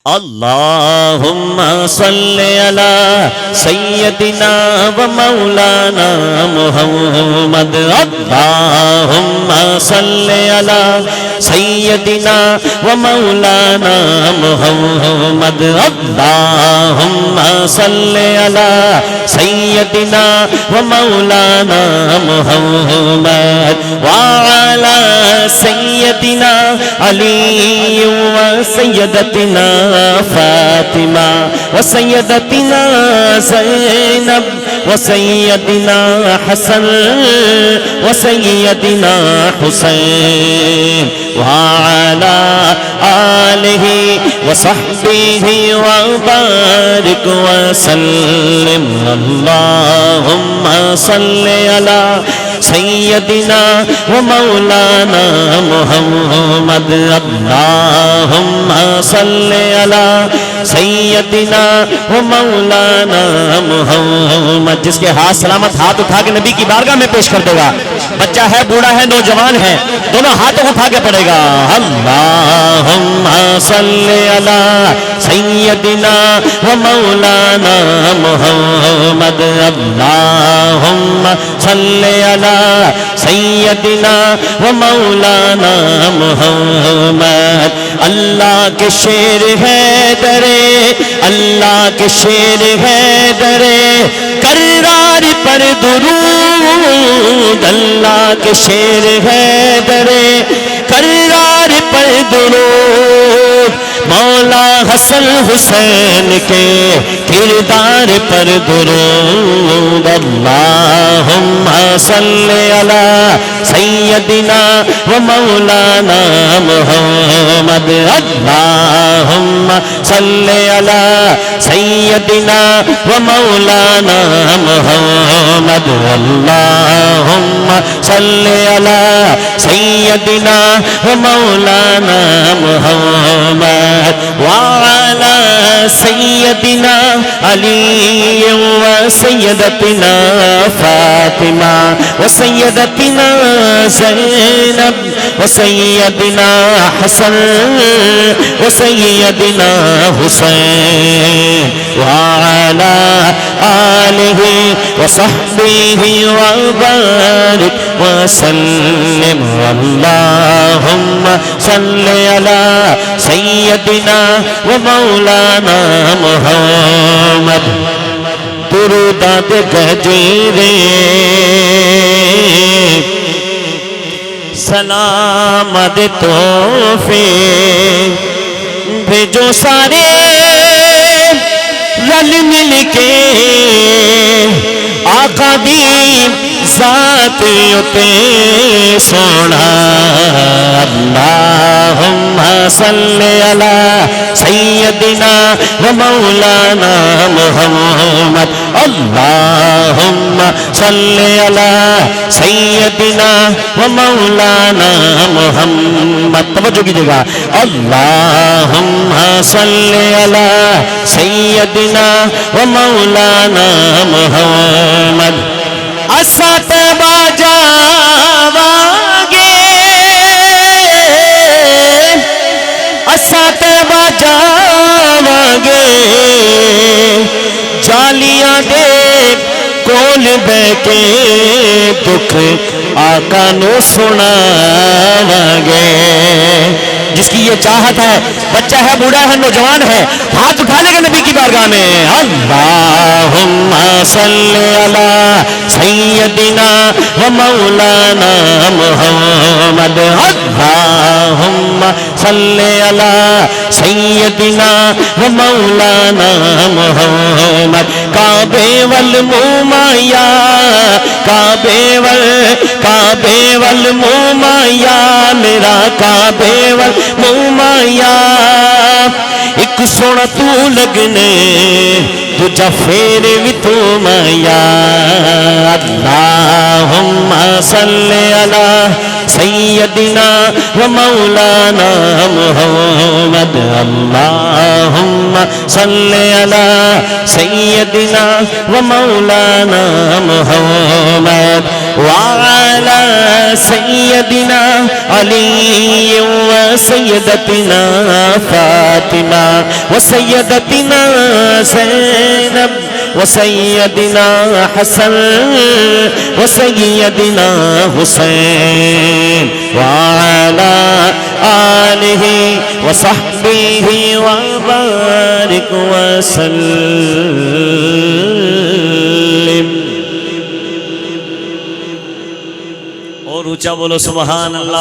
अल्लाहुम्मा सल्ली अला सय्यदिना व मौलाना मुहम्मद। अल्लाहुम्मा सल्ली अला सय्यदिना व मौलाना मुहम्मद। अल्लाहुम्मा सल्ली अला सय्यदिना व मौलाना मुहम्मद व अला सय्यदिना अली व सय्यदतिना फातिमा व सय्यदतिना ज़ैनब व सय्यदिना हसन व सय्यदिना हुसैन व अला आलिहि व सहबिहि व बारिक व सल्लिम। अल्लाहुम्मा सल्ली अला सय्यदिना व मौलाना मुहम्मद। अल्लाहुम्मा सल्ली अला सय्यदिना व मौलाना मुहम्मद। जिसके हाथ सलामत हाथ उठा के नबी की बारगाह में पेश कर देगा, बच्चा है, बूढ़ा है, नौजवान है, दोनों हाथ उठा के पढ़ेगा। अल्लाहुम्मा सल्ली अला सय्यदिना व मौलाना मुहम्मद। अल्लाहुम्मा सल्ली अला सय्यदिना व मौलाना मुहम्मद। अल्लाह के शेर है दरे, अल्लाह के शेर है दरे, करार पर दुरूद। अल्लाह के शेर है दरे, करार पर दुरूद। मौला हसन हुसैन के किरदार पर दुरूद। अल्लाहुम्मा सल्ली अला सय्यदिना व मौलाना मुहम्मद। अल्लाहुम्मा सल्ली अला सय्यदिना व मौलाना मुहम्मद। अल्लाहुम्मा सल्ली अला सय्यदिना व मौलाना मुहम्मद व अला सय्यदिना अली व सय्यदतिना फातिमा व सय्यदतिना ज़ैनब व सय्यदिना हसन व सय्यदिना हुसैन व अला आलिहि व सहबिहि व बारिक व सल्लिम। अल्लाहुम्मा सल्ली अला सय्यदिना व मौलाना मुहम्मद। दुरूदात गजीरे सलाम दे तोहफे भेजो सारे रल मिल के, आका दी ज़ात उते सोना। अल्लाहुम्मा सल्ली अला सय्यदिना व मौलाना मुहम्मद। अल्लाहुम्मा सल्ली अला सय्यदिना व मौलाना मुहम्मद। तवज्जो कीजिएगा। अल्लाहुम्मा सल्ली अला सय्यदिना व मौलाना मुहम्मद। असा तैबा जावांगे, असा तैबा जावांगे, जालियां दे कोल बैके दुख आका नू सुनावांगे। जिसकी ये चाहत है, बच्चा है, बूढ़ा है, नौजवान है, हाथ उठा लेगा नबी की बारगाह में। अल्लाहुम्मा सल्ली अला सय्यदिना व मौलाना मुहम्मद। अल्लाहुम्मा सल्ली अला सय्यदिना व मौलाना मुहम्मद। काबे वल मुमाया, काबे वल मुमाया, मेरा काबे वल मुमाया। एक सोना तू लगने, दूजा फेर भी तू माया। अल्लाहुम्मा सल्ली अला सय्यदिना व मौलाना मुहम्मद। अल्लाहुम्मा सल्ली अला सय्यदिना व मौलाना मुहम्मद व अला सय्यदिना अली व सय्यदतिना फातिमा व सय्यदतिना ज़ैनब व सय्यदिना हसन व सय्यदिना हुसैन व अला आलिहि व सहबिहि व बारिक व सल्लिम। और ऊंचा बोलो सुभान अल्लाह।